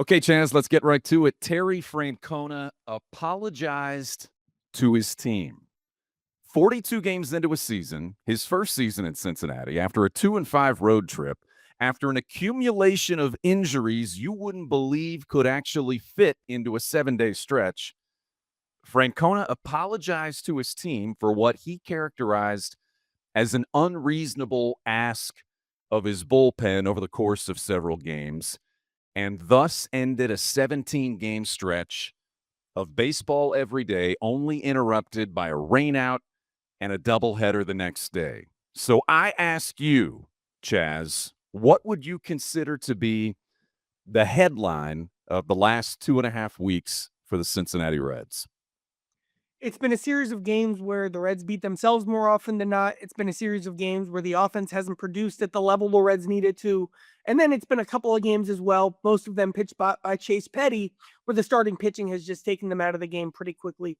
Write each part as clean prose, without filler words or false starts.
Okay, Chaz, let's get right to it. Terry Francona apologized to his team. 42 games into a season, his first season in Cincinnati, after a 2-5 road trip, after an accumulation of injuries you wouldn't believe could actually fit into a 7-day stretch, Francona apologized to his team for what he characterized as an unreasonable ask of his bullpen over the course of several games, and thus ended a 17-game stretch of baseball every day, only interrupted by a rainout and a doubleheader the next day. So I ask you, Chaz, what would you consider to be the headline of the last 2.5 weeks for the Cincinnati Reds? It's been a series of games where the Reds beat themselves more often than not. It's been a series of games where the offense hasn't produced at the level the Reds needed to. And then it's been a couple of games as well, most of them pitched by Chase Petty, where the starting pitching has just taken them out of the game pretty quickly.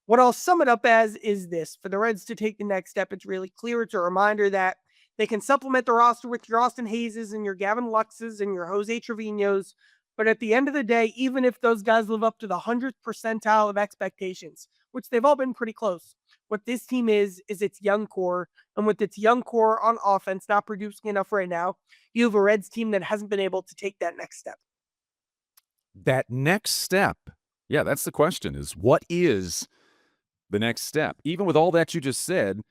What I'll sum it up as is this: for the Reds to take the next step, it's really clear. It's a reminder that they can supplement the roster with your Austin Hayeses and your Gavin Luxes and your Jose Trevino's. But at the end of the day, even if those guys live up to the 100th percentile of expectations, which they've all been pretty close, what this team is its young core. And with its young core on offense not producing enough right now, you have a Reds team that hasn't been able to take that next step. That next step, yeah, that's the question, is what is the next step? Even with all that you just said,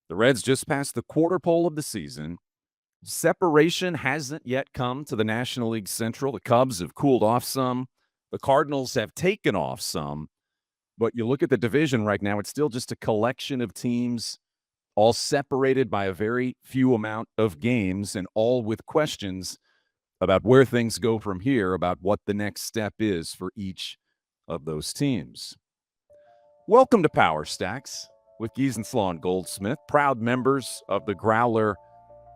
the Reds just passed the quarter pole of the season. Separation hasn't yet come to the National League Central. The Cubs have cooled off some. The Cardinals have taken off some. But you look at the division right now, it's still just a collection of teams all separated by a very few amount of games and all with questions about where things go from here, about what the next step is for each of those teams. Welcome to Power Stacks with Gies Slaw and Goldsmith, proud members of the Growler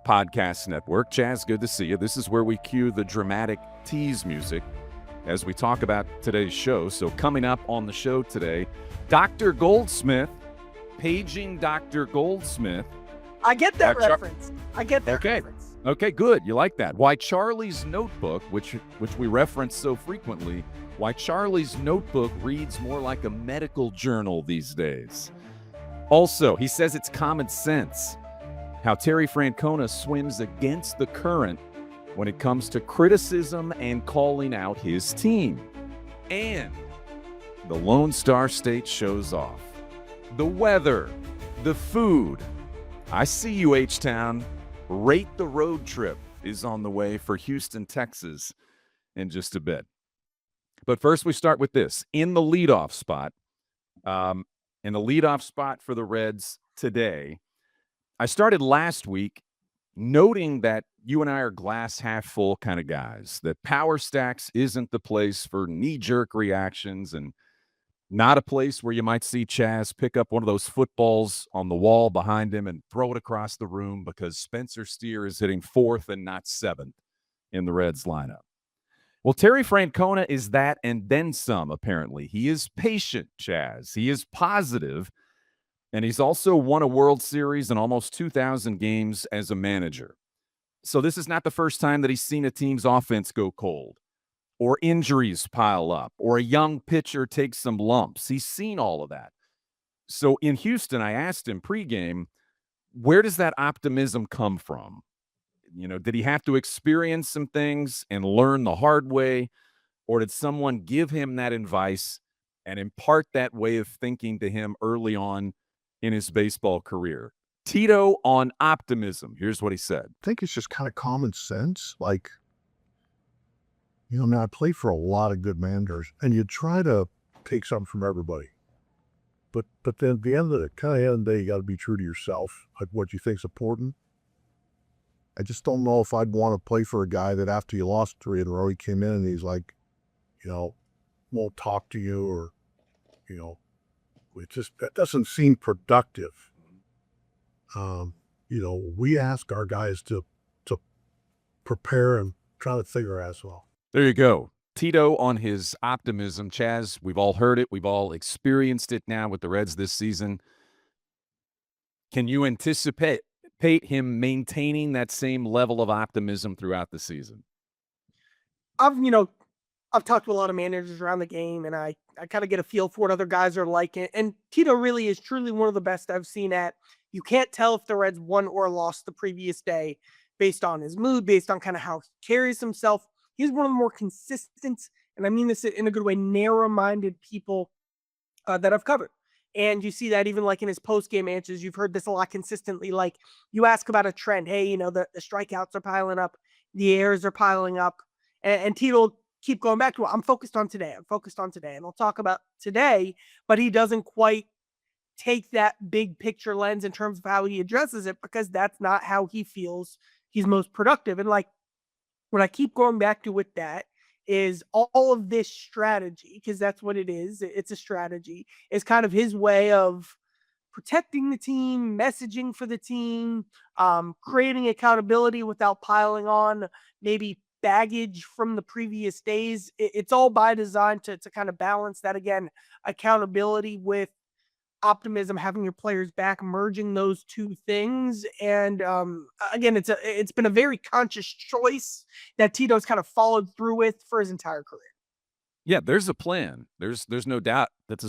Podcast Network. Chaz, good to see you. This is where we cue the dramatic tease music as we talk about today's show. So coming up on the show today, Dr. Goldsmith, paging Dr. Goldsmith. I get that reference. I get that reference. Okay, good. You like that. Why Charlie's Notebook, which we reference so frequently, why Charlie's Notebook reads more like a medical journal these days. Also, he says it's common sense how Terry Francona swims against the current when it comes to criticism and calling out his team. And the Lone Star State shows off. The weather, the food. I see you, H-Town. Rate the Road Trip is on the way for Houston, Texas in just a bit. But first we start with this. In the leadoff spot for the Reds today, I started last week noting that you and I are glass half full kind of guys, that Power Stacks isn't the place for knee-jerk reactions and not a place where you might see Chaz pick up one of those footballs on the wall behind him and throw it across the room because Spencer Steer is hitting fourth and not seventh in the Reds lineup. Well, Terry Francona is that and then some, apparently. He is patient, Chaz. He is positive, and he's also won a World Series and almost 2,000 games as a manager. So this is not the first time that he's seen a team's offense go cold, or injuries pile up, or a young pitcher take some lumps. He's seen all of that. So in Houston, I asked him pregame, where does that optimism come from? You know, did he have to experience some things and learn the hard way, or did someone give him that advice and impart that way of thinking to him early on in his baseball career? Tito on optimism. Here's what he said. I think it's just kind of common sense. Like, I mean, I play for a lot of good managers, and you try to take something from everybody. But then at the end of the day, you got to be true to yourself, like what you think's important. I just don't know if I'd want to play for a guy that after you lost 3 in a row, he came in and he's like, won't talk to you, or, that doesn't seem productive. We ask our guys to prepare and try to figure out as well. There you go. Tito on his optimism. Chaz, we've all heard it. We've all experienced it now with the Reds this season. Can you anticipate him maintaining that same level of optimism throughout the season? I've I've talked to a lot of managers around the game, and I kind of get a feel for what other guys are like. And Tito really is truly one of the best I've seen at. You can't tell if the Reds won or lost the previous day based on his mood, based on kind of how he carries himself. He's one of the more consistent, and I mean this in a good way, narrow-minded people that I've covered. And you see that even like in his post game answers, you've heard this a lot consistently. Like you ask about a trend, hey, the strikeouts are piling up, the errors are piling up, and Tito will keep going back to it. I'm focused on today. I'm focused on today, and I'll talk about today. But he doesn't quite take that big picture lens in terms of how he addresses it because that's not how he feels he's most productive. And like what I keep going back to with that is all of this strategy, because that's what it is. It's a strategy, is kind of his way of protecting the team, messaging for the team, creating accountability without piling on maybe baggage from the previous days. It's all by design to kind of balance that again, accountability with optimism, having your players back, merging those two things. And again, it's been a very conscious choice that Tito's kind of followed through with for his entire career. Yeah, there's a plan. There's no doubt that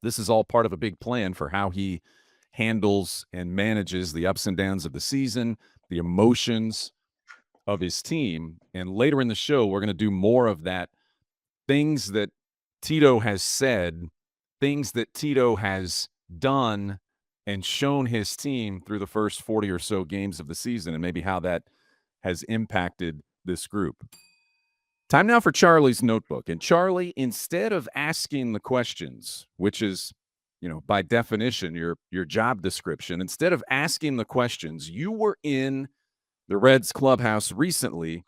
this is all part of a big plan for how he handles and manages the ups and downs of the season, the emotions of his team. And later in the show, we're going to do more of that. Things that Tito has said, things that Tito has done and shown his team through the first 40 or so games of the season, and maybe how that has impacted this group. Time now for Charlie's notebook. And Charlie, instead of asking the questions, which is, by definition, your job description, instead of asking the questions, you were in the Reds clubhouse recently,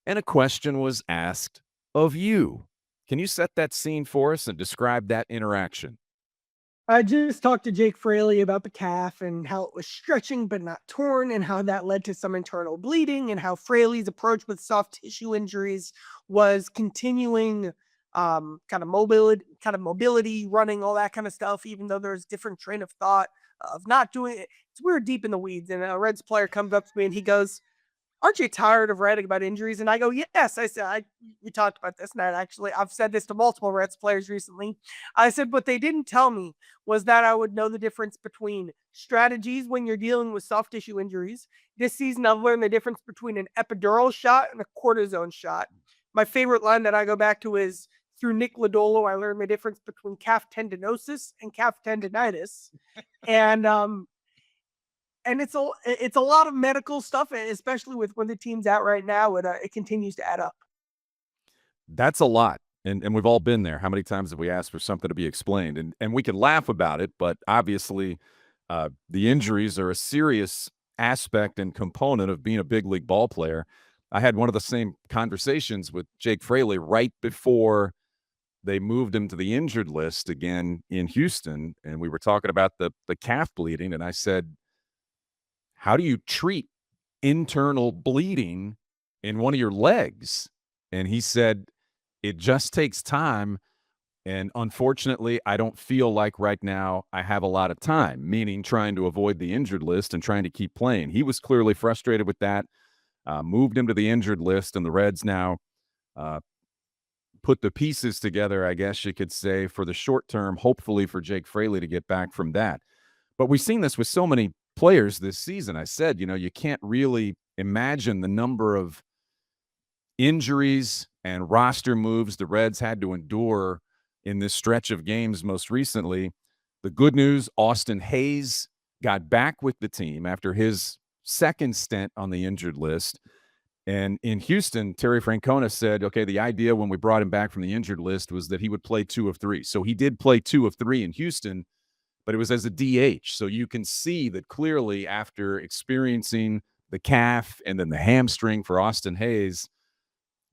and a question was asked of you. Can you set that scene for us and describe that interaction? I just talked to Jake Fraley about the calf and how it was stretching but not torn, and how that led to some internal bleeding, and how Fraley's approach with soft tissue injuries was continuing kind of mobility, running, all that kind of stuff, even though there's different train of thought of not doing it. It's weird deep in the weeds. And a Reds player comes up to me and he goes, aren't you tired of writing about injuries? And I go, yes. I said, we talked about this, and I've said this to multiple Reds players recently. I said, what they didn't tell me was that I would know the difference between strategies when you're dealing with soft tissue injuries. This season, I've learned the difference between an epidural shot and a cortisone shot. My favorite line that I go back to is, through Nick Lodolo, I learned the difference between calf tendinosis and calf tendinitis. And it's a lot of medical stuff, especially with when the team's out right now. It continues to add up. That's a lot. And we've all been there. How many times have we asked for something to be explained? And we can laugh about it, but obviously the injuries are a serious aspect and component of being a big league ball player. I had one of the same conversations with Jake Fraley right before they moved him to the injured list again in Houston, and we were talking about the calf bleeding, and I said, how do you treat internal bleeding in one of your legs? And he said, it just takes time. And unfortunately, I don't feel like right now I have a lot of time, meaning trying to avoid the injured list and trying to keep playing. He was clearly frustrated with that, moved him to the injured list, and the Reds now put the pieces together, I guess you could say, for the short term, hopefully for Jake Fraley to get back from that. But we've seen this with so many players this season. I said, you can't really imagine the number of injuries and roster moves the Reds had to endure in this stretch of games most recently. The good news, Austin Hayes got back with the team after his second stint on the injured list. And in Houston, Terry Francona said, okay, the idea when we brought him back from the injured list was that he would play 2 of 3. So he did play 2 of 3 in Houston, but it was as a DH. So you can see that clearly after experiencing the calf and then the hamstring for Austin Hayes,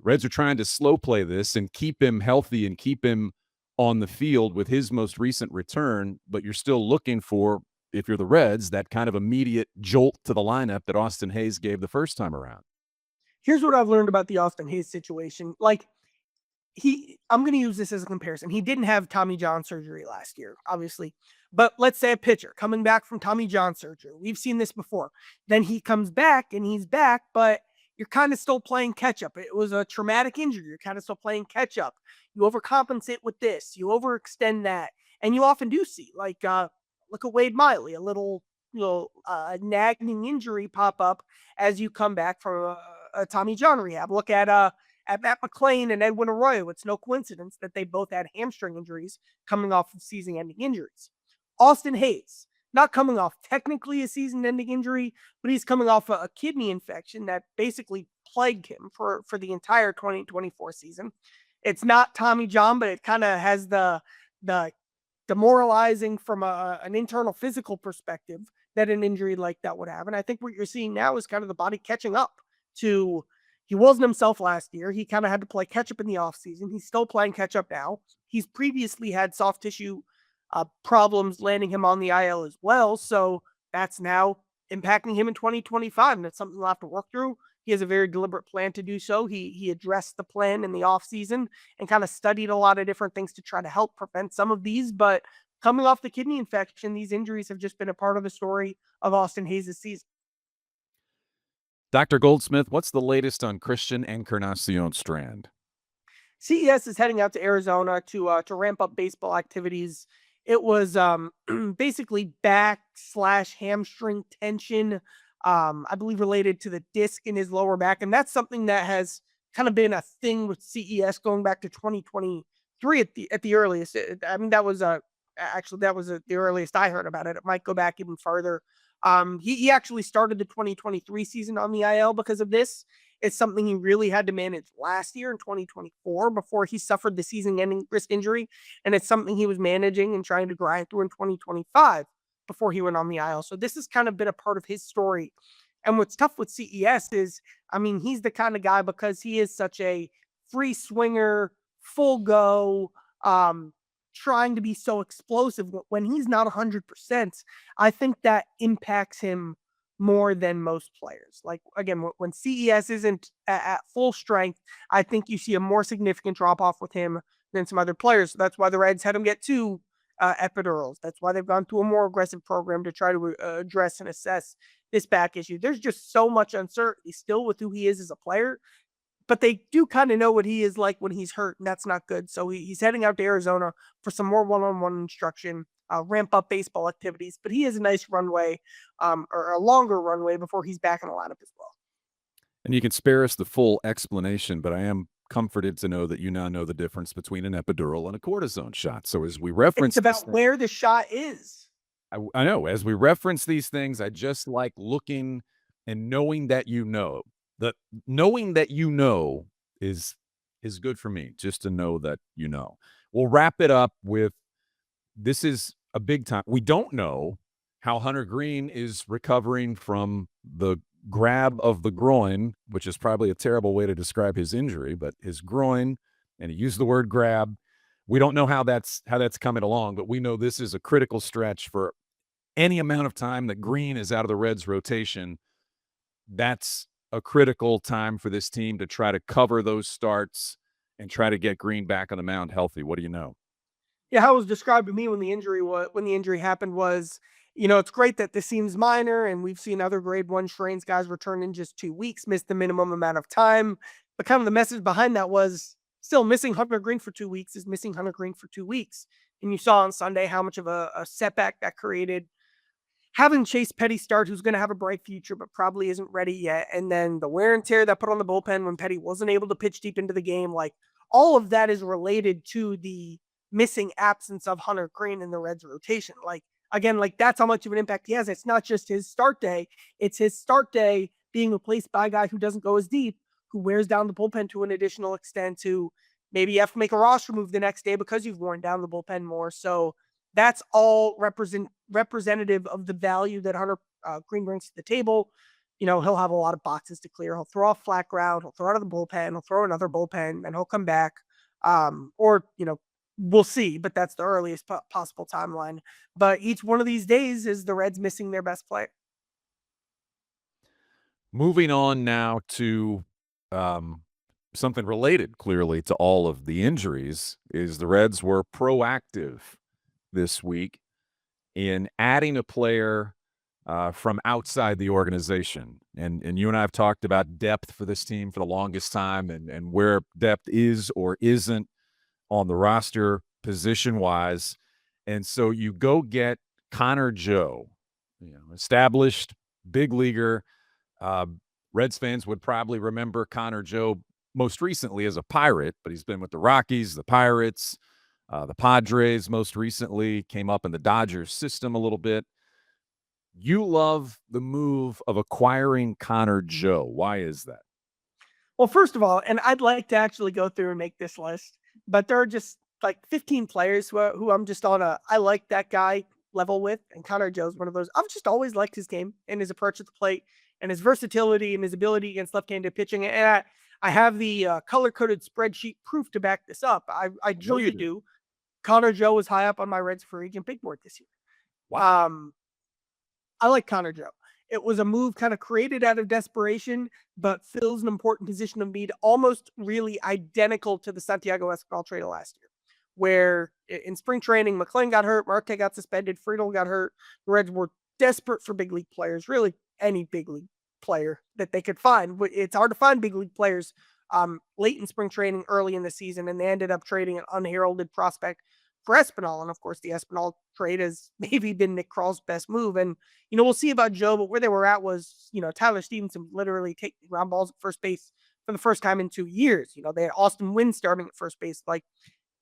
Reds are trying to slow play this and keep him healthy and keep him on the field with his most recent return. But you're still looking for, if you're the Reds, that kind of immediate jolt to the lineup that Austin Hayes gave the first time around. Here's what I've learned about the Austin Hayes situation. Like, I'm going to use this as a comparison. He didn't have Tommy John surgery last year, obviously. But let's say a pitcher coming back from Tommy John surgery. We've seen this before. Then he comes back and he's back, but you're kind of still playing catch up. It was a traumatic injury. You're kind of still playing catch up. You overcompensate with this, you overextend that. And you often do see, like, look at Wade Miley, a little, nagging injury pop up as you come back from a Tommy John rehab. Look at Matt McClain and Edwin Arroyo. It's no coincidence that they both had hamstring injuries coming off of season-ending injuries. Austin Hayes, not coming off technically a season-ending injury, but he's coming off a kidney infection that basically plagued him for the entire 2024 season. It's not Tommy John, but it kind of has the demoralizing from an internal physical perspective that an injury like that would have. And I think what you're seeing now is kind of the body catching up to, he wasn't himself last year. He kind of had to play catch up in the offseason. He's still playing catch up now. He's previously had soft tissue problems landing him on the IL as well. So that's now impacting him in 2025. And it's something we'll have to work through. He has a very deliberate plan to do so. He addressed the plan in the offseason and kind of studied a lot of different things to try to help prevent some of these. But coming off the kidney infection, these injuries have just been a part of the story of Austin Hayes' season. Dr. Goldsmith, what's the latest on Christian Encarnacion-Strand? CES is heading out to Arizona to ramp up baseball activities. It was basically back/hamstring tension, I believe related to the disc in his lower back, and that's something that has kind of been a thing with CES going back to 2023 at the earliest. I mean, that was actually the earliest I heard about it. It might go back even further. He actually started the 2023 season on the IL because of this. It's something he really had to manage last year in 2024 before he suffered the season-ending wrist injury, and it's something he was managing and trying to grind through in 2025 before he went on the IL. So this has kind of been a part of his story. And what's tough with CES is, I mean, he's the kind of guy, because he is such a free swinger, full go, trying to be so explosive when he's not 100%. I think that impacts him more than most players. Like, again, when CES isn't at full strength, I think you see a more significant drop off with him than some other players. So that's why the Reds had him get 2 epidurals. That's why they've gone through a more aggressive program to try to address and assess this back issue. There's just so much uncertainty still with who he is as a player, but they do kind of know what he is like when he's hurt, and that's not good. So he's heading out to Arizona for some more one-on-one instruction, ramp up baseball activities, but he has a nice runway, or a longer runway before he's back in the lineup as well. And you can spare us the full explanation, but I am comforted to know that you now know the difference between an epidural and a cortisone shot. So as we reference, it's about where the shot is. I know, as we reference these things, I just like looking and knowing that that knowing that is good for me, just to know that you know. We'll wrap it up with, this is a big time. We don't know how Hunter Greene is recovering from the grab of the groin, which is probably a terrible way to describe his injury, but his groin, and he used the word grab. We don't know how that's coming along, but we know this is a critical stretch for any amount of time that Greene is out of the Reds rotation. That's a critical time for this team to try to cover those starts and try to get Greene back on the mound healthy. What do you know? Yeah, how it was described to me when the injury happened was, it's great that this seems minor, and we've seen other grade 1 strains guys return in just 2 weeks, miss the minimum amount of time. But kind of the message behind that was, still missing Hunter Greene for 2 weeks is missing Hunter Greene for 2 weeks. And you saw on Sunday how much of a setback that created. Having Chase Petty start, who's going to have a bright future, but probably isn't ready yet. And then the wear and tear that put on the bullpen when Petty wasn't able to pitch deep into the game. Like, all of that is related to the missing absence of Hunter Greene in the Reds rotation. Like, again, like, that's how much of an impact he has. It's not just his start day. It's his start day being replaced by a guy who doesn't go as deep, who wears down the bullpen to an additional extent, who maybe you have to make a roster move the next day because you've worn down the bullpen more. So that's all representative of the value that Hunter Greene brings to the table. He'll have a lot of boxes to clear. He'll throw off flat ground. He'll throw out of the bullpen. He'll throw another bullpen, and he'll come back. Or we'll see, but that's the earliest possible timeline. But each one of these days is the Reds missing their best player. Moving on now to something related clearly to all of the injuries, is the Reds were proactive this week in adding a player from outside the organization. And you and I have talked about depth for this team for the longest time, and where depth is or isn't on the roster position-wise. And so you go get Connor Joe, established big leaguer. Uh, Reds fans would probably remember Connor Joe most recently as a Pirate, but he's been with the Rockies, the Pirates, the Padres most recently, came up in the Dodgers system a little bit. You love the move of acquiring Connor Joe. Why is that? Well, first of all, and I'd like to actually go through and make this list, but there are just like 15 players who I'm just on a I like that guy level with, and Connor Joe's one of those. I've just always liked his game and his approach at the plate and his versatility and his ability against left-handed pitching. And I have the color-coded spreadsheet proof to back this up. I No, you truly do. do. Connor Joe was high up on my Reds free agent big board this year. Wow. I like Connor Joe. It was a move kind of created out of desperation, but fills an important position of need, almost really identical to the Santiago Escobar trade of last year, where in spring training, McClain got hurt, Marte got suspended, Friedel got hurt. The Reds were desperate for big league players, really any big league player that they could find. But it's hard to find big league players late in spring training, early in the season, and they ended up trading an unheralded prospect for Espinal. And of course, the Espinal trade has maybe been Nick Kral's best move. And, we'll see about Joe, but where they were at was, Tyler Stevenson literally taking ground balls at first base for the first time in 2 years. They had Austin Wynn starting at first base. Like,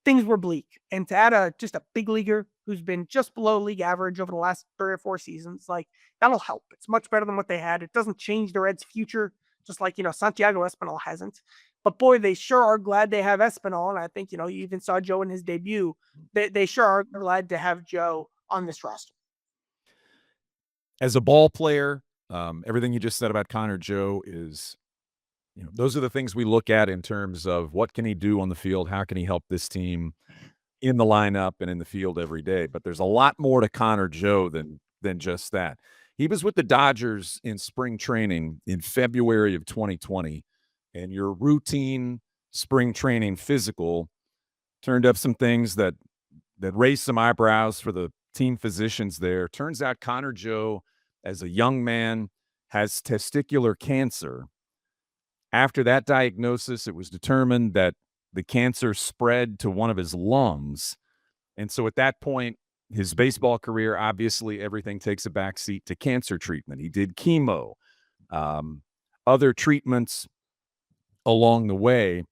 things were bleak. And to add just a big leaguer who's been just below league average over the last 3 or 4 seasons, like, that'll help. It's much better than what they had. It doesn't change the Reds' future, just like, Santiago Espinal hasn't. But boy, they sure are glad they have Espinal. And I think, you even saw Joe in his debut. They sure are glad to have Joe on this roster. As a ball player, everything you just said about Connor Joe is, those are the things we look at in terms of what can he do on the field? How can he help this team in the lineup and in the field every day? But there's a lot more to Connor Joe than just that. He was with the Dodgers in spring training in February of 2020, and your routine spring training physical turned up some things that raised some eyebrows for the team physicians there. Turns out Connor Joe, as a young man, has testicular cancer. After that diagnosis, it was determined that the cancer spread to one of his lungs. And so at that point, his baseball career, obviously everything takes a backseat to cancer treatment. He did chemo, other treatments along the way.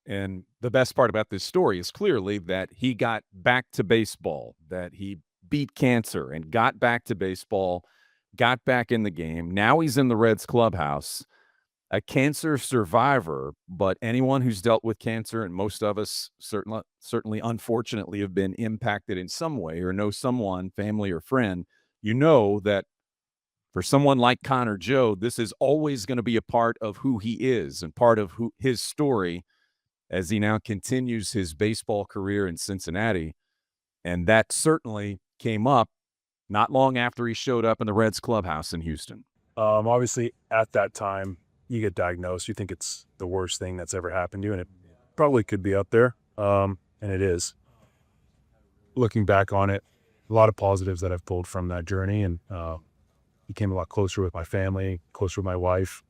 And the best part about this story is clearly that he got back to baseball, that he beat cancer and got back to baseball, got back in the game. Now he's in the Reds clubhouse, a cancer survivor, but anyone who's dealt with cancer, and most of us certainly unfortunately have been impacted in some way or know someone, family or friend, that for someone like Connor Joe, this is always going to be a part of who he is and part of his story as he now continues his baseball career in Cincinnati. And that certainly came up not long after he showed up in the Reds clubhouse in Houston. Obviously, at that time, you get diagnosed, you think it's the worst thing that's ever happened to you, and it probably could be up there, and it is. Looking back on it, a lot of positives that I've pulled from that journey, and became a lot closer with my family, closer with my wife.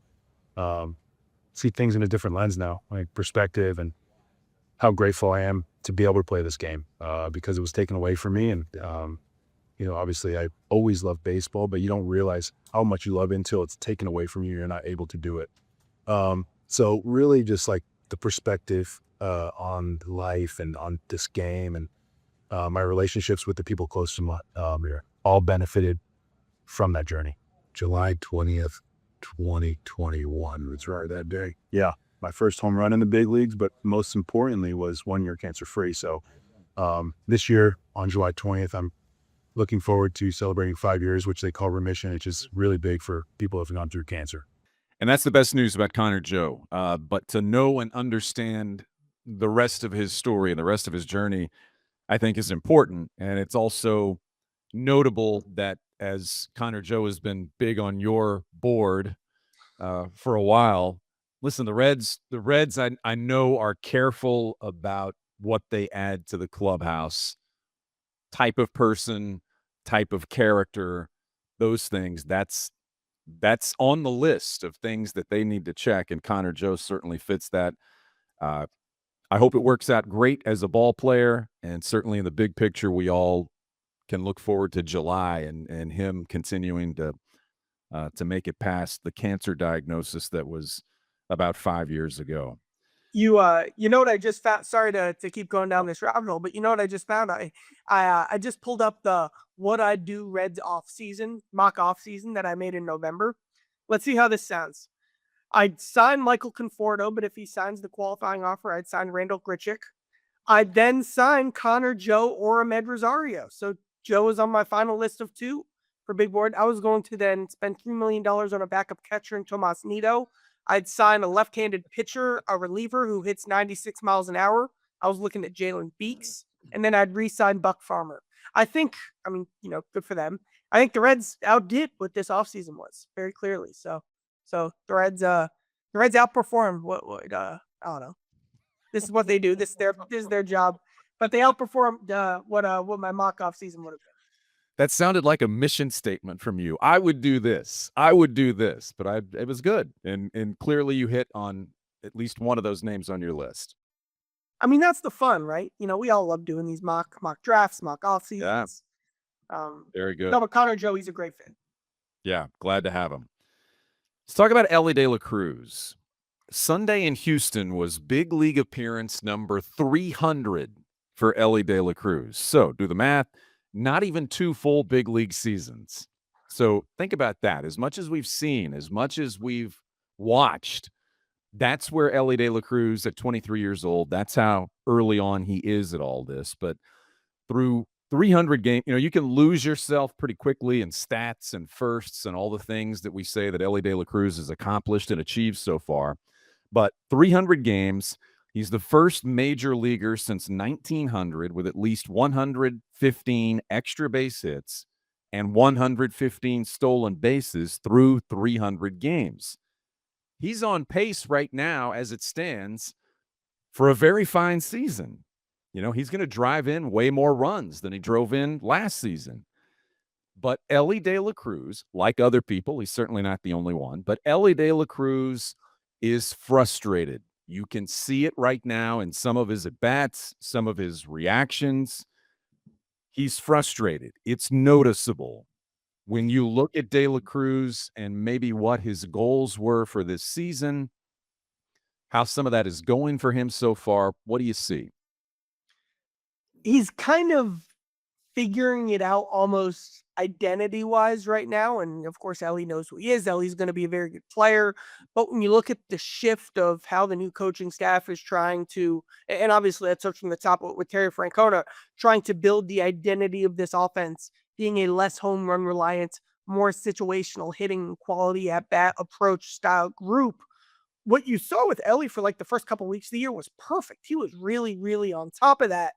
See things in a different lens now, like perspective, and how grateful I am to be able to play this game because it was taken away from me. And, obviously I always loved baseball, but you don't realize how much you love it until it's taken away from you. You're not able to do it. So really just like the perspective on life and on this game and my relationships with the people close to me all benefited from that journey. July 20th, 2021 was right that day. Yeah. My first home run in the big leagues, but most importantly was 1 year cancer free. So this year on July 20th, I'm looking forward to celebrating 5 years, which they call remission, which is really big for people who have gone through cancer. And that's the best news about Connor Joe. But to know and understand the rest of his story and the rest of his journey, I think is important. And it's also notable that as Connor Joe has been big on your board for a while, listen, the Reds, I know are careful about what they add to the clubhouse. Type of person, type of character. those things, that's on the list of things that they need to check, and Connor Joe certainly fits that. Uh, I hope it works out great as a ball player, and certainly in the big picture, we all can look forward to July and him continuing to make it past the cancer diagnosis that was about 5 years ago. You know what I just found? Sorry to keep going down this rabbit hole, but you know what I just found? I just pulled up the what I do Reds mock off season that I made in November. Let's see how this sounds. I'd sign Michael Conforto, but if he signs the qualifying offer, I'd sign Randall Grichuk. I'd then sign Connor Joe or Ahmed Rosario. So Joe is on my final list of 2 for big board. I was going to then spend $3 million on a backup catcher in Tomas Nido. I'd sign a left-handed pitcher, a reliever who hits 96 miles an hour. I was looking at Jalen Beeks, and then I'd re-sign Buck Farmer. I think, good for them. I think the Reds outdid what this offseason was very clearly. So the Reds outperformed I don't know. This is what they do. This is their job, but they outperformed what my mock off season would have been. That sounded like a mission statement from you. I would do this. I would do this, but it was good. And clearly you hit on at least one of those names on your list. I mean, that's the fun, right? We all love doing these mock drafts, mock off seasons. Yeah. Very good. No, but Connor Joe, he's a great fit. Yeah, glad to have him. Let's talk about Elly De La Cruz. Sunday in Houston was big league appearance number 300 for Elly De La Cruz. So do the math. Not even 2 full big league seasons. So think about that. As much as we've seen, as much as we've watched, that's where Elly De La Cruz at 23 years old, that's how early on he is at all this. But through 300 games, you can lose yourself pretty quickly in stats and firsts and all the things that we say that Elly De La Cruz has accomplished and achieved so far. But 300 games, he's the first major leaguer since 1900 with at least 115 extra base hits and 115 stolen bases through 300 games. He's on pace right now, as it stands, for a very fine season. He's going to drive in way more runs than he drove in last season. But Elly De La Cruz, like other people, he's certainly not the only one, but Elly De La Cruz is frustrated. You can see it right now in some of his at-bats, some of his reactions. He's frustrated. It's noticeable. When you look at De La Cruz and maybe what his goals were for this season, how some of that is going for him so far, what do you see? He's kind of figuring it out almost identity-wise right now, and of course, Elly knows who he is. Elly's going to be a very good player, but when you look at the shift of how the new coaching staff is trying to, and obviously that starts from the top with Terry Francona, trying to build the identity of this offense, being a less home run reliant, more situational hitting, quality at bat approach style group. What you saw with Elly for like the first couple of weeks of the year was perfect. He was really, really on top of that.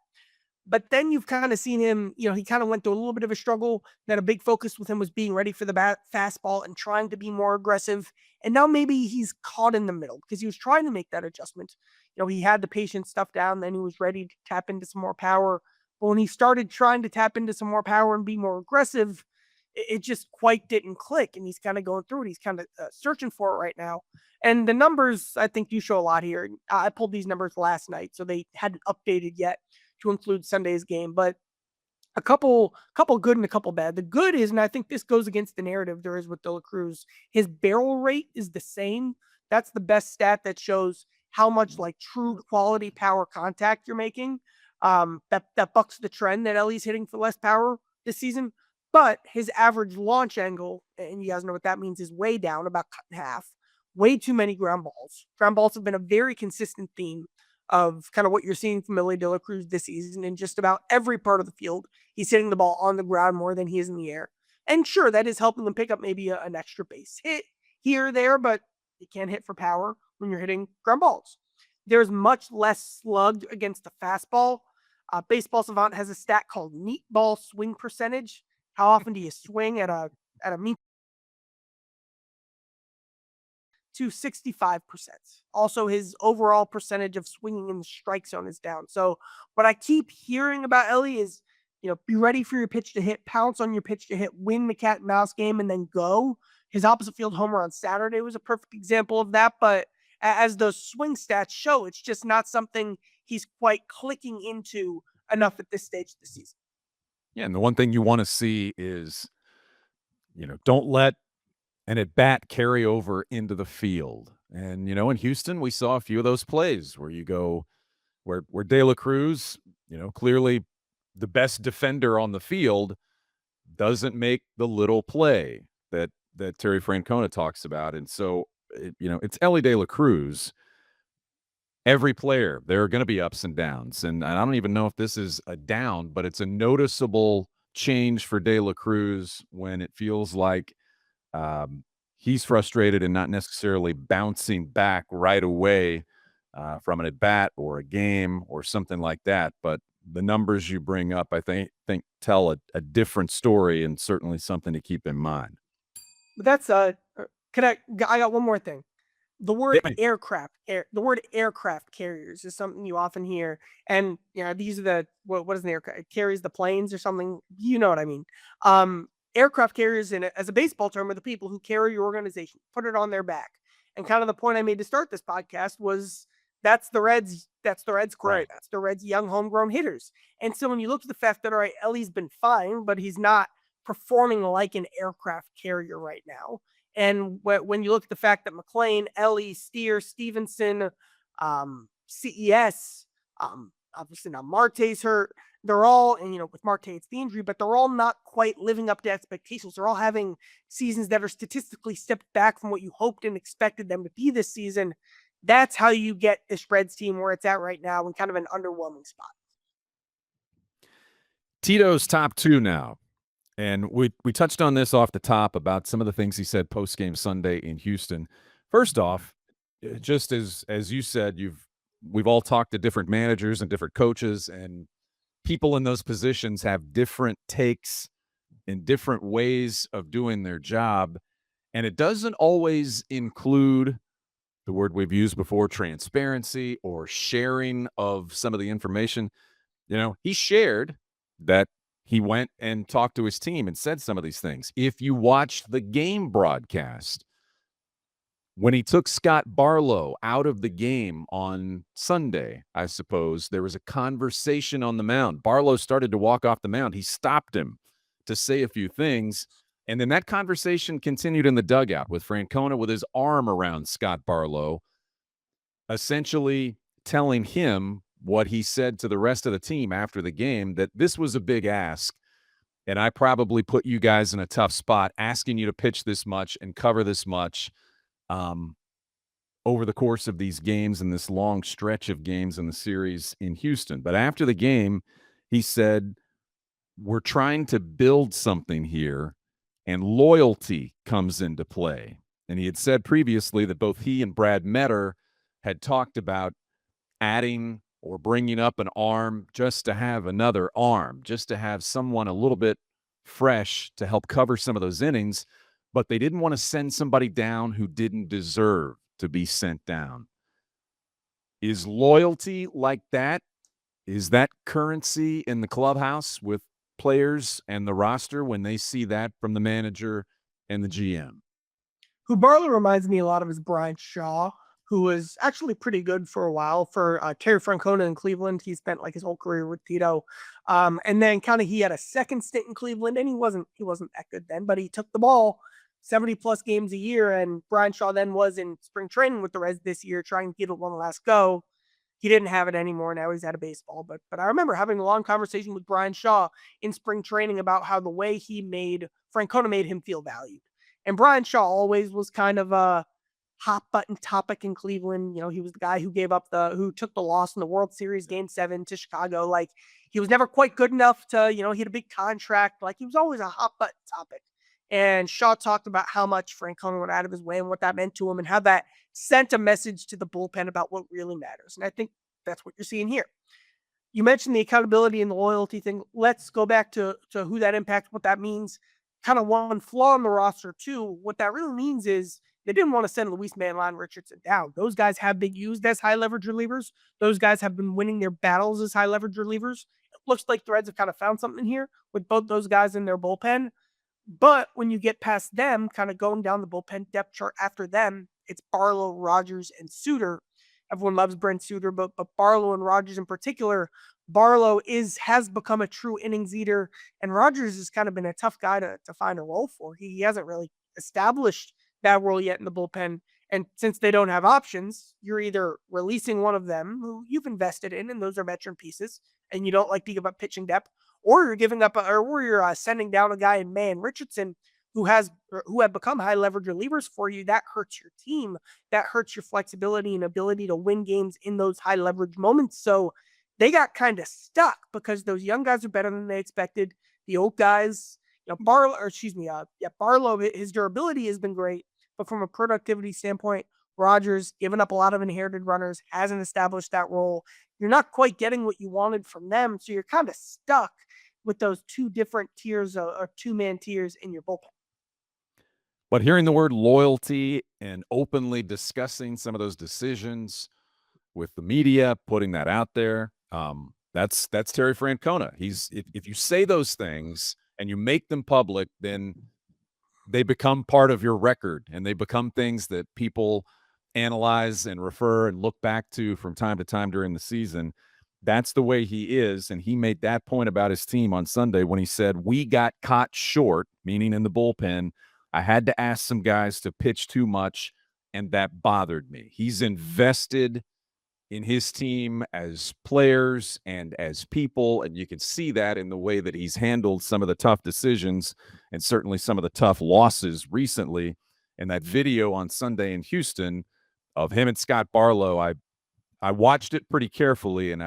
But then you've kind of seen him, he kind of went through a little bit of a struggle. That a big focus with him was being ready for the fastball and trying to be more aggressive. And now maybe he's caught in the middle because he was trying to make that adjustment. He had the patient stuff down, then he was ready to tap into some more power. But when he started trying to tap into some more power and be more aggressive, it just quite didn't click. And he's kind of going through it. He's kind of searching for it right now. And the numbers, I think, do show a lot here. I pulled these numbers last night, so they hadn't updated yet to include Sunday's game, but a couple good and a couple bad. The good is, and I think this goes against the narrative there is with De La Cruz, his barrel rate is the same. That's the best stat that shows how much like true quality power contact you're making. That bucks the trend that Elly's hitting for less power this season. But his average launch angle, and you guys know what that means, is way down, about cut in half. Way too many ground balls. Ground balls have been a very consistent theme of kind of what you're seeing from Elly De La Cruz this season in just about every part of the field. He's hitting the ball on the ground more than he is in the air. And sure, that is helping them pick up maybe an extra base hit here or there, but you can't hit for power when you're hitting ground balls. There's much less slugged against the fastball. Baseball Savant has a stat called neat ball swing percentage. How often do you swing at a mean to 65%. Also, his overall percentage of swinging in the strike zone is down. So what I keep hearing about Elly is be ready for your pitch to hit, pounce on your pitch to hit, win the cat and mouse game, and then go. His opposite field homer on Saturday was a perfect example of that. But as those swing stats show, it's just not something he's quite clicking into enough at this stage of the season. Yeah, and the one thing you want to see is, don't let an at bat carry over into the field. And in Houston, we saw a few of those plays where you go where De La Cruz, clearly the best defender on the field, doesn't make the little play that Terry Francona talks about. And so, it's Elly De La Cruz. Every player, there are going to be ups and downs. And I don't even know if this is a down, but it's a noticeable change for De La Cruz when it feels like he's frustrated and not necessarily bouncing back right away from an at bat or a game or something like that. But the numbers you bring up, I think tell a different story, and certainly something to keep in mind. But that's I got one more thing. The word Yeah. the word aircraft carriers is something you often hear. And these are what is an aircraft? It carries the planes or something. You know what I mean? Aircraft carriers as a baseball term are the people who carry your organization, put it on their back. And kind of the point I made to start this podcast was that's the Reds crew. Right. That's the Reds young homegrown hitters. And so when you look at the fact that, all right, Elly's been fine, but he's not performing like an aircraft carrier right now. And when you look at the fact that McLean, Elly, Steer, Stevenson, CES, obviously now Marte's hurt. They're all, and with Marte it's the injury, but they're all not quite living up to expectations. They're all having seasons that are statistically stepped back from what you hoped and expected them to be this season. That's how you get this Reds team where it's at right now in kind of an underwhelming spot. Tito's top two now. And we touched on this off the top about some of the things he said post-game Sunday in Houston. First off, just as you said, we've all talked to different managers and different coaches, and people in those positions have different takes and different ways of doing their job. And it doesn't always include the word we've used before, transparency or sharing of some of the information. He shared that he went and talked to his team and said some of these things. If you watched the game broadcast, when he took Scott Barlow out of the game on Sunday, I suppose, there was a conversation on the mound. Barlow started to walk off the mound. He stopped him to say a few things. And then that conversation continued in the dugout with Francona with his arm around Scott Barlow, essentially telling him what he said to the rest of the team after the game, that this was a big ask, and I probably put you guys in a tough spot asking you to pitch this much and cover this much over the course of these games and this long stretch of games in the series in Houston. But after the game, he said, we're trying to build something here, and loyalty comes into play. And he had said previously that both he and Brad Metter had talked about adding or bringing up an arm just to have another arm, just to have someone a little bit fresh to help cover some of those innings, but they didn't want to send somebody down who didn't deserve to be sent down. Is loyalty like that? Is that currency in the clubhouse with players and the roster when they see that from the manager and the GM? Who Barlow reminds me a lot of is Brian Shaw, who was actually pretty good for a while for Terry Francona in Cleveland. He spent like his whole career with Tito. And then he had a second stint in Cleveland, and he wasn't that good then, but he took the ball 70 plus games a year. And Brian Shaw then was in spring training with the Reds this year, trying to get it one last go. He didn't have it anymore. Now he's out of baseball. But I remember having a long conversation with Brian Shaw in spring training about how the way Francona made him feel valued. And Brian Shaw always was kind of a hot button topic in Cleveland. He was the guy who who took the loss in the World Series Game 7 to Chicago. Like, he was never quite good enough to, he had a big contract. Like, he was always a hot button topic. And Shaw talked about how much Francona went out of his way and what that meant to him, and how that sent a message to the bullpen about what really matters. And I think that's what you're seeing here. You mentioned the accountability and the loyalty thing. Let's go back to who that impacts, what that means. Kind of one flaw in the roster too. What that really means is they didn't want to send Luis Manlon Richardson down. Those guys have been used as high leverage relievers. Those guys have been winning their battles as high leverage relievers. looks like the Reds have kind of found something here with both those guys in their bullpen. But when you get past them, kind of going down the bullpen depth chart after them, it's Barlow, Rogers, and Suter. Everyone loves Brent Suter, but Barlow and Rogers in particular. Barlow has become a true innings eater, and Rogers has kind of been a tough guy to find a role for. He hasn't really established that role yet in the bullpen. And since they don't have options, you're either releasing one of them who you've invested in, and those are veteran pieces, and you don't like to give up pitching depth, or you're giving up, or you're sending down a guy in Man Richardson who have become high leverage relievers for you. That hurts your team. That hurts your flexibility and ability to win games in those high leverage moments. So they got kind of stuck because those young guys are better than they expected. The old guys, Barlow, his durability has been great, but from a productivity standpoint, Rogers given up a lot of inherited runners, hasn't established that role. You're not quite getting what you wanted from them, so you're kind of stuck with those two different tiers or two-man tiers in your bullpen. But hearing the word loyalty and openly discussing some of those decisions with the media, putting that out there, that's Terry Francona. If you say those things and you make them public, then they become part of your record, and they become things that people analyze and refer and look back to from time to time during the season. That's the way he is, and he made that point about his team on Sunday when he said, we got caught short, meaning in the bullpen. I had to ask some guys to pitch too much, and that bothered me. He's invested in his team as players and as people, and you can see that in the way that he's handled some of the tough decisions and certainly some of the tough losses recently. In that video on Sunday in Houston of him and Scott Barlow, I watched it pretty carefully and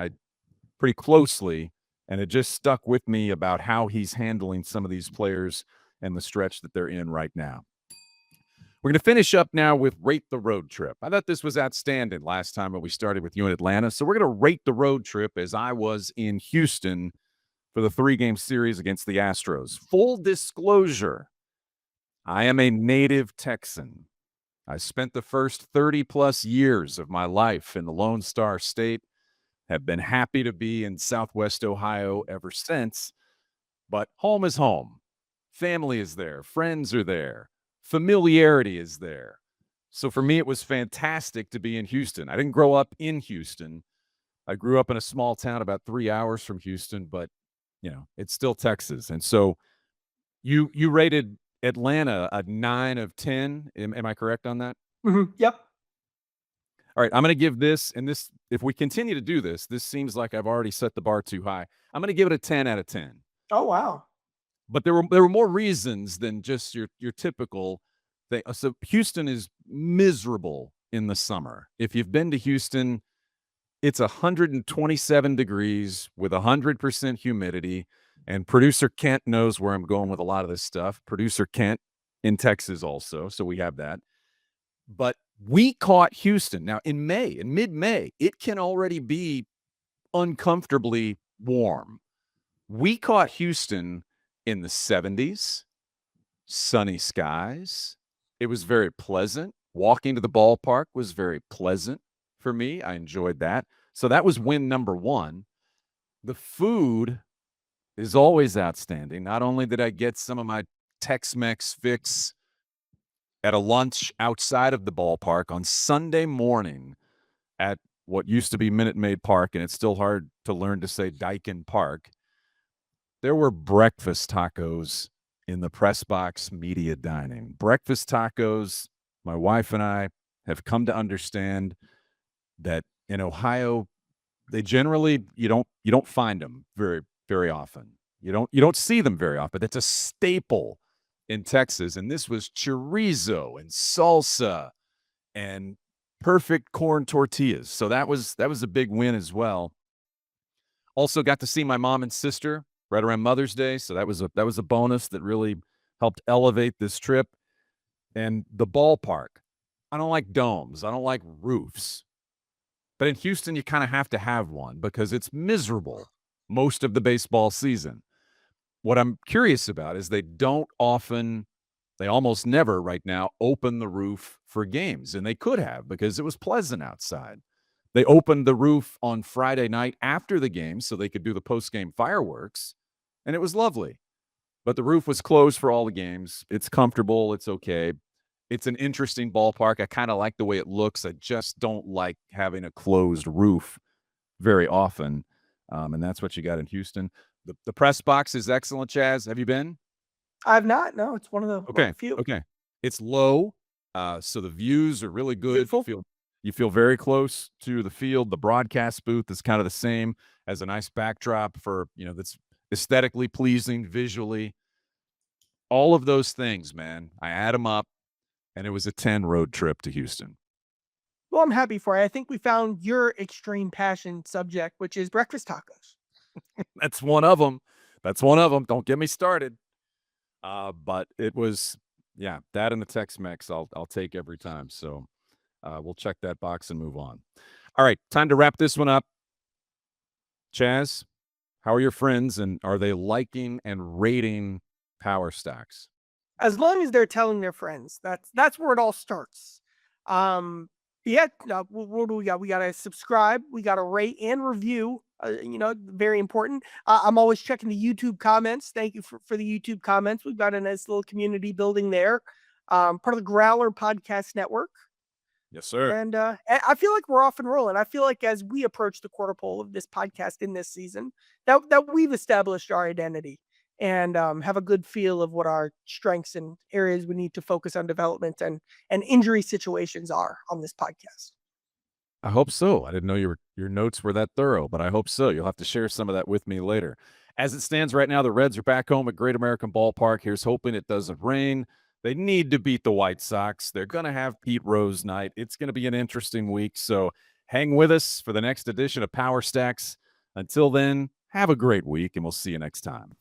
pretty closely, and it just stuck with me about how he's handling some of these players and the stretch that they're in right now. We're going to finish up now with Rate the Road Trip. I thought this was outstanding last time when we started with you in Atlanta. So we're going to rate the road trip as I was in Houston for the 3-game series against the Astros. Full disclosure, I am a native Texan. I spent the first 30-plus years of my life in the Lone Star State, have been happy to be in Southwest Ohio ever since, but home is home. Family is there. Friends are there. Familiarity is there. So for me, it was fantastic to be in Houston. I didn't grow up in Houston. I grew up in a small town about 3 hours from Houston, but, it's still Texas. And so you rated Atlanta a 9 of 10. Am I correct on that? Mm-hmm. Yep. All right, I'm going to give this, and this, if we continue to do this seems like I've already set the bar too high. I'm going to give it a 10 out of 10. Oh, wow. But there were more reasons than just your typical thing. So Houston is miserable in the summer. If you've been to Houston, it's 127 degrees with 100% humidity. And producer Kent knows where I'm going with a lot of this stuff. Producer Kent in Texas also, so we have that. But we caught Houston. Now, in mid-May, it can already be uncomfortably warm. We caught Houston in the 70s, sunny skies. It was very pleasant. Walking to the ballpark was very pleasant for me. I enjoyed that. So that was win number 1. The food is always outstanding. Not only did I get some of my Tex-Mex fix at a lunch outside of the ballpark on Sunday morning at what used to be Minute Maid Park, and it's still hard to learn to say Daikin Park. There were breakfast tacos in the press box media dining. Breakfast tacos, my wife and I have come to understand that in Ohio, they generally you don't find them very, very often. You don't see them very often. It's a staple in Texas. And this was chorizo and salsa and perfect corn tortillas. So that was a big win as well. Also got to see my mom and sister right around Mother's Day. So that was a bonus that really helped elevate this trip. And the ballpark. I don't like domes. I don't like roofs. But in Houston, you kind of have to have one because it's miserable most of the baseball season. What I'm curious about is they almost never right now open the roof for games. And they could have because it was pleasant outside. They opened the roof on Friday night after the game so they could do the post-game fireworks, and it was lovely. But the roof was closed for all the games. It's comfortable. It's okay. It's an interesting ballpark. I kind of like the way it looks. I just don't like having a closed roof very often. And that's what you got in Houston. The press box is excellent, Chaz. Have you been? I've not. No, it's one of the Okay. few. Okay. It's low. So the views are really good. Beautiful. You feel very close to the field. The broadcast booth is kind of the same, as a nice backdrop for, that's aesthetically pleasing visually. All of those things, man. I add them up, and it was a 10 road trip to Houston. Well, I'm happy for you. I think we found your extreme passion subject, which is breakfast tacos. That's one of them. Don't get me started. But it was, that and the Tex-Mex I'll take every time. So we'll check that box and move on. All right, time to wrap this one up. Chaz, how are your friends, and are they liking and rating Power Stacks? As long as they're telling their friends, that's where it all starts. What do we got? We got to subscribe. We got to rate and review. Very important. I'm always checking the YouTube comments. Thank you for the YouTube comments. We've got a nice little community building there. Part of the Growler Podcast Network. Yes, sir. And I feel like we're off and rolling. I feel like as we approach the quarter pole of this podcast in this season, that we've established our identity and have a good feel of what our strengths and areas we need to focus on development and injury situations are on this podcast. I hope so. I didn't know your notes were that thorough, but I hope so. You'll have to share some of that with me later. As it stands right now, the Reds are back home at Great American Ballpark. Here's hoping it doesn't rain. They need to beat the White Sox. They're going to have Pete Rose night. It's going to be an interesting week, so hang with us for the next edition of Power Stacks. Until then, have a great week, and we'll see you next time.